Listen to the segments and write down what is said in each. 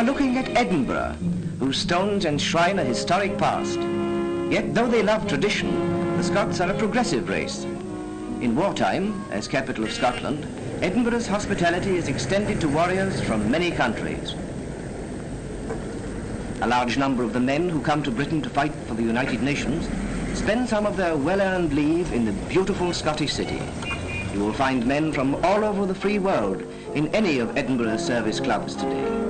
are looking at Edinburgh, whose stones enshrine a historic past. Yet though they love tradition, the Scots are a progressive race. In wartime, as capital of Scotland, Edinburgh's hospitality is extended to warriors from many countries. A large number of the men who come to Britain to fight for the United Nations spend some of their well-earned leave in the beautiful Scottish city. You will find men from all over the free world in any of Edinburgh's service clubs today.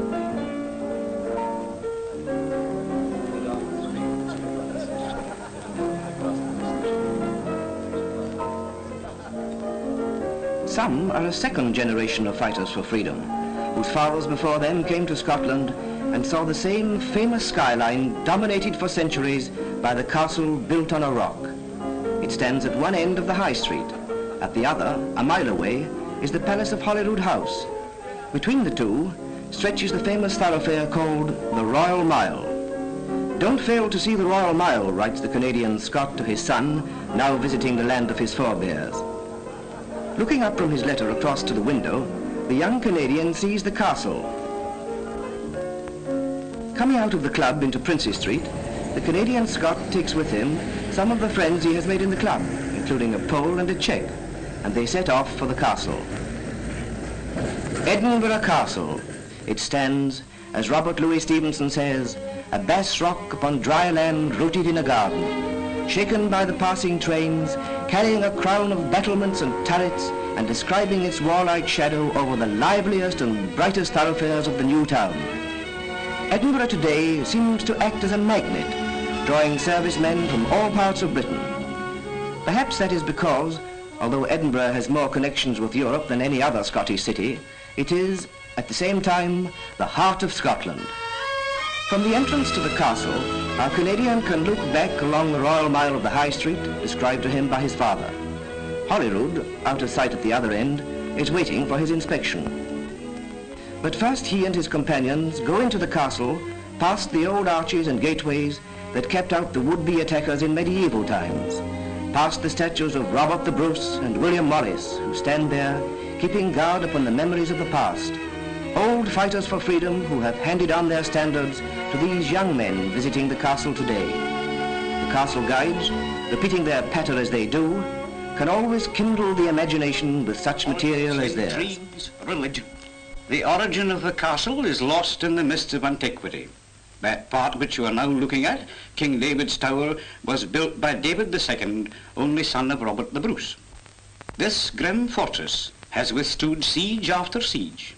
Some are a second generation of fighters for freedom, whose fathers before them came to Scotland and saw the same famous skyline dominated for centuries by the castle built on a rock. It stands at one end of the High Street. At the other, a mile away, is the palace of Holyrood House. Between the two stretches the famous thoroughfare called the Royal Mile. Don't fail to see the Royal Mile, writes the Canadian Scot to his son, now visiting the land of his forebears. Looking up from his letter across to the window, the young Canadian sees the castle. Coming out of the club into Princes Street, the Canadian Scot takes with him some of the friends he has made in the club, including a Pole and a Czech, and they set off for the castle. Edinburgh Castle. It stands, as Robert Louis Stevenson says, a bass rock upon dry land rooted in a garden, shaken by the passing trains, carrying a crown of battlements and turrets, and describing its warlike shadow over the liveliest and brightest thoroughfares of the new town. Edinburgh today seems to act as a magnet, drawing servicemen from all parts of Britain. Perhaps that is because, although Edinburgh has more connections with Europe than any other Scottish city, it is, at the same time, the heart of Scotland. From the entrance to the castle, our Canadian can look back along the Royal Mile of the High Street, described to him by his father. Holyrood, out of sight at the other end, is waiting for his inspection. But first he and his companions go into the castle, past the old arches and gateways that kept out the would-be attackers in medieval times, past the statues of Robert the Bruce and William Morris, who stand there, keeping guard upon the memories of the past, old fighters for freedom who have handed on their standards to these young men visiting the castle today. The castle guides, repeating their patter as they do, can always kindle the imagination with such material as theirs. Religion. The origin of the castle is lost in the mists of antiquity. That part which you are now looking at, King David's Tower, was built by David II, only son of Robert the Bruce. This grim fortress has withstood siege after siege.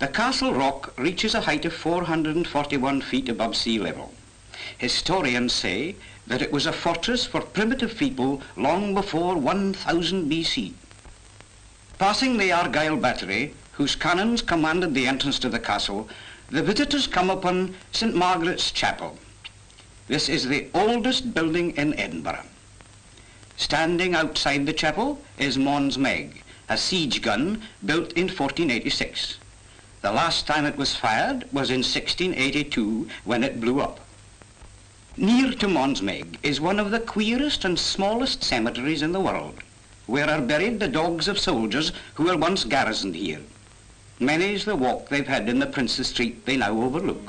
The castle rock reaches a height of 441 feet above sea level. Historians say that it was a fortress for primitive people long before 1000 BC. Passing the Argyle Battery, whose cannons commanded the entrance to the castle, the visitors come upon St. Margaret's Chapel. This is the oldest building in Edinburgh. Standing outside the chapel is Mons Meg, a siege gun built in 1486. The last time it was fired was in 1682 when it blew up. Near to Mons Meg is one of the queerest and smallest cemeteries in the world, where are buried the dogs of soldiers who were once garrisoned here. Many's the walk they've had in the Princes Street they now overlook.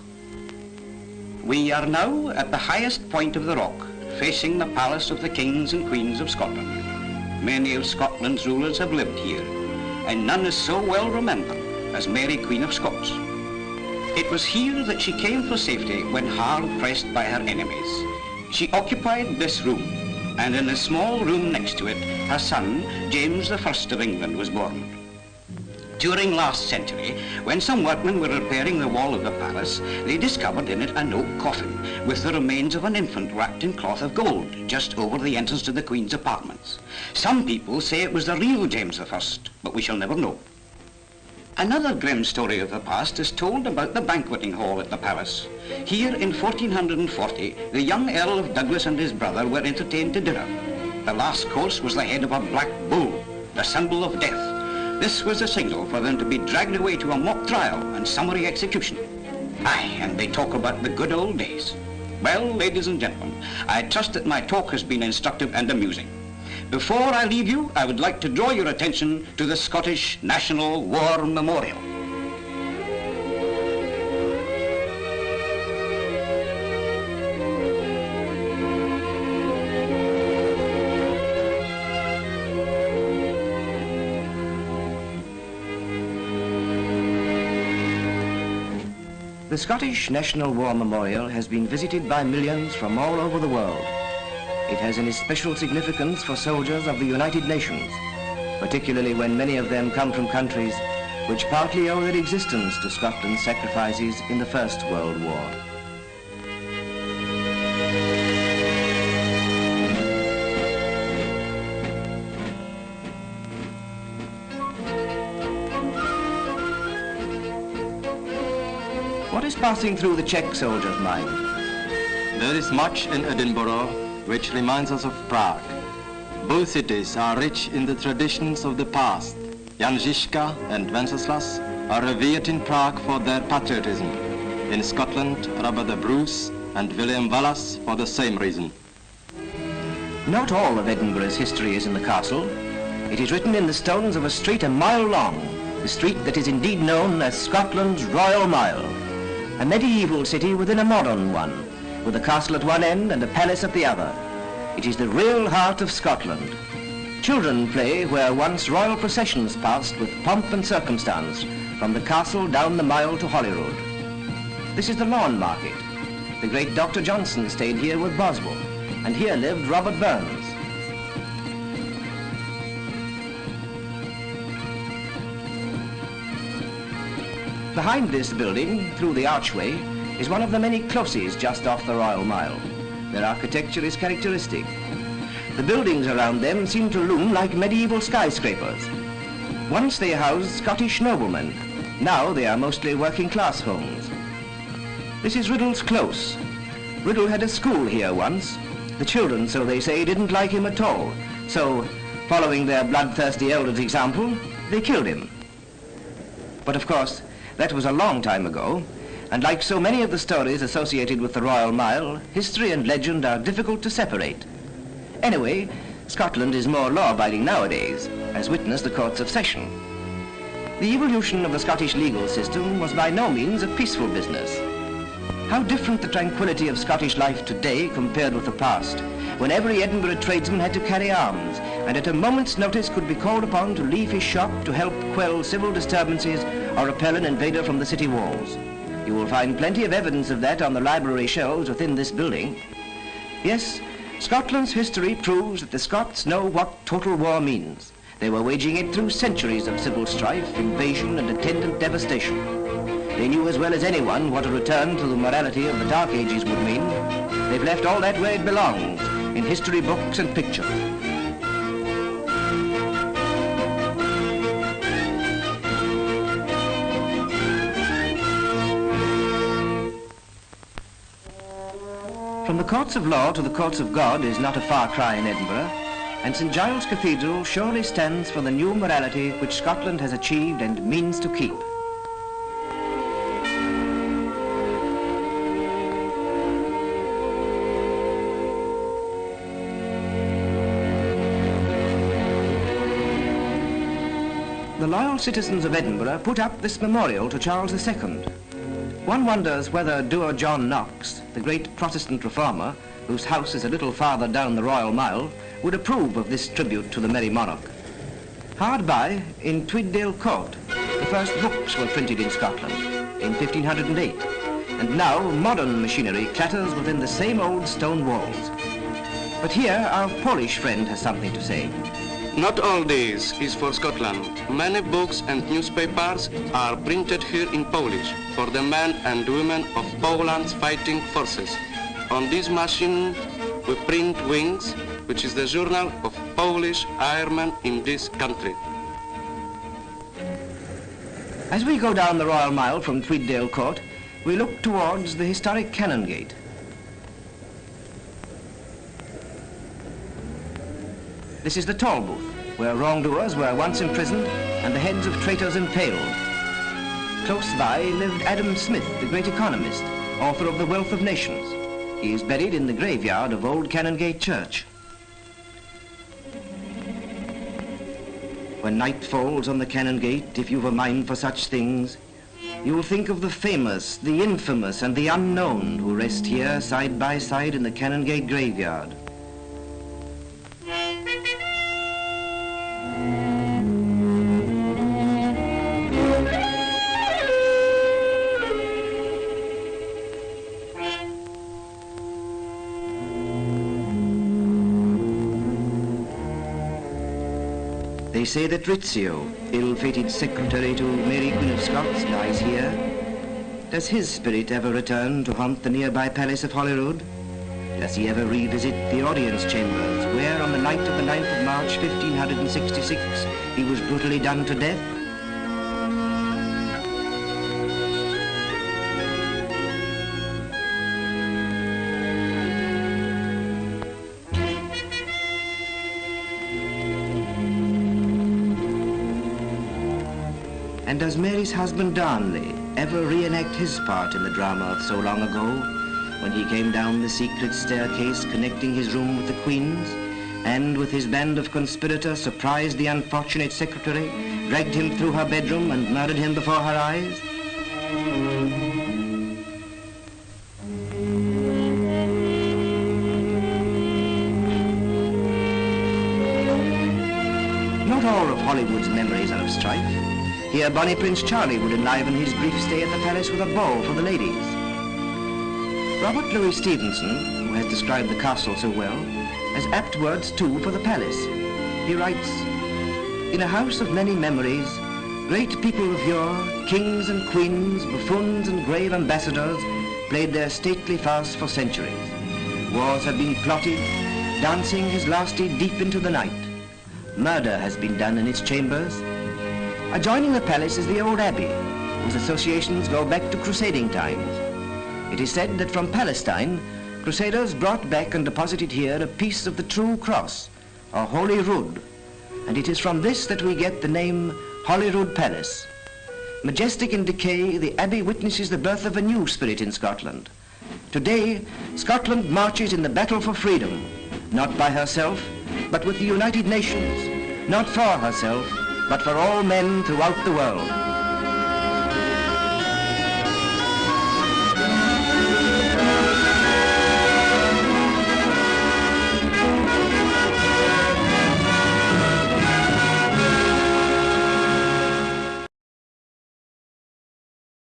We are now at the highest point of the rock, facing the palace of the kings and queens of Scotland. Many of Scotland's rulers have lived here, and none is so well remembered as Mary, Queen of Scots. It was here that she came for safety when hard pressed by her enemies. She occupied this room, and in a small room next to it, her son, James I of England, was born. During last century, when some workmen were repairing the wall of the palace, they discovered in it an oak coffin with the remains of an infant wrapped in cloth of gold just over the entrance to the Queen's apartments. Some people say it was the real James I, but we shall never know. Another grim story of the past is told about the banqueting hall at the palace. Here in 1440, the young Earl of Douglas and his brother were entertained to dinner. The last course was the head of a black bull, the symbol of death. This was a signal for them to be dragged away to a mock trial and summary execution. Aye, and they talk about the good old days. Well, ladies and gentlemen, I trust that my talk has been instructive and amusing. Before I leave you, I would like to draw your attention to the Scottish National War Memorial. The Scottish National War Memorial has been visited by millions from all over the world. It has an especial significance for soldiers of the United Nations, particularly when many of them come from countries which partly owe their existence to Scotland's sacrifices in the First World War. What is passing through the Czech soldier's mind? There is much in Edinburgh which reminds us of Prague. Both cities are rich in the traditions of the past. Jan Žižka and Wenceslas are revered in Prague for their patriotism. In Scotland, Robert the Bruce and William Wallace for the same reason. Not all of Edinburgh's history is in the castle. It is written in the stones of a street a mile long, the street that is indeed known as Scotland's Royal Mile. A medieval city within a modern one, with a castle at one end and a palace at the other. It is the real heart of Scotland. Children play where once royal processions passed with pomp and circumstance, from the castle down the mile to Holyrood. This is the Lawn Market. The great Dr. Johnson stayed here with Boswell, and here lived Robert Burns. Behind this building, through the archway, is one of the many closes just off the Royal Mile. Their architecture is characteristic. The buildings around them seem to loom like medieval skyscrapers. Once they housed Scottish noblemen. Now they are mostly working-class homes. This is Riddle's Close. Riddle had a school here once. The children, so they say, didn't like him at all. So, following their bloodthirsty elders' example, they killed him. But of course, that was a long time ago, and like so many of the stories associated with the Royal Mile, history and legend are difficult to separate. Anyway, Scotland is more law-abiding nowadays, as witness the Courts of Session. The evolution of the Scottish legal system was by no means a peaceful business. How different the tranquility of Scottish life today compared with the past, when every Edinburgh tradesman had to carry arms, and at a moment's notice could be called upon to leave his shop to help quell civil disturbances or repel an invader from the city walls. You will find plenty of evidence of that on the library shelves within this building. Yes, Scotland's history proves that the Scots know what total war means. They were waging it through centuries of civil strife, invasion and attendant devastation. They knew as well as anyone what a return to the morality of the Dark Ages would mean. They've left all that where it belongs, in history books and pictures. From the courts of law to the courts of God is not a far cry in Edinburgh, and St. Giles Cathedral surely stands for the new morality which Scotland has achieved and means to keep. The loyal citizens of Edinburgh put up this memorial to Charles II. One wonders whether doer John Knox, the great Protestant reformer, whose house is a little farther down the Royal Mile, would approve of this tribute to the merry monarch. Hard by, in Tweeddale Court, the first books were printed in Scotland in 1508, and now modern machinery clatters within the same old stone walls. But here our Polish friend has something to say. Not all this is for Scotland. Many books and newspapers are printed here in Polish for the men and women of Poland's fighting forces. On this machine we print Wings, which is the journal of Polish airmen in this country. As we go down the Royal Mile from Tweeddale Court, we look towards the historic Canongate. This is the Tolbooth, where wrongdoers were once imprisoned and the heads of traitors impaled. Close by lived Adam Smith, the great economist, author of The Wealth of Nations. He is buried in the graveyard of Old Canongate Church. When night falls on the Canongate, if you've a mind for such things, you will think of the famous, the infamous, and the unknown who rest here side by side in the Canongate graveyard. They say that Rizzio, ill-fated secretary to Mary Queen of Scots, lies here. Does his spirit ever return to haunt the nearby palace of Holyrood? Does he ever revisit the audience chambers, where on the night of the 9th of March 1566 he was brutally done to death? And does Mary's husband Darnley ever reenact his part in the drama of so long ago, when he came down the secret staircase connecting his room with the Queen's, and with his band of conspirators surprised the unfortunate secretary, dragged him through her bedroom and murdered him before her eyes? Not all of Hollywood's memories are of strife. Here, bonny Prince Charlie would enliven his brief stay at the palace with a ball for the ladies. Robert Louis Stevenson, who has described the castle so well, has apt words too for the palace. He writes, "In a house of many memories, great people of yore, kings and queens, buffoons and grave ambassadors, played their stately farce for centuries. Wars have been plotted, dancing has lasted deep into the night. Murder has been done in its chambers. Adjoining the palace is the old abbey, whose associations go back to crusading times. It is said that from Palestine, crusaders brought back and deposited here a piece of the true cross, or Holy Rood, and it is from this that we get the name Holyrood Palace. Majestic in decay, the abbey witnesses the birth of a new spirit in Scotland. Today, Scotland marches in the battle for freedom, not by herself, but with the United Nations, not for herself, but for all men throughout the world.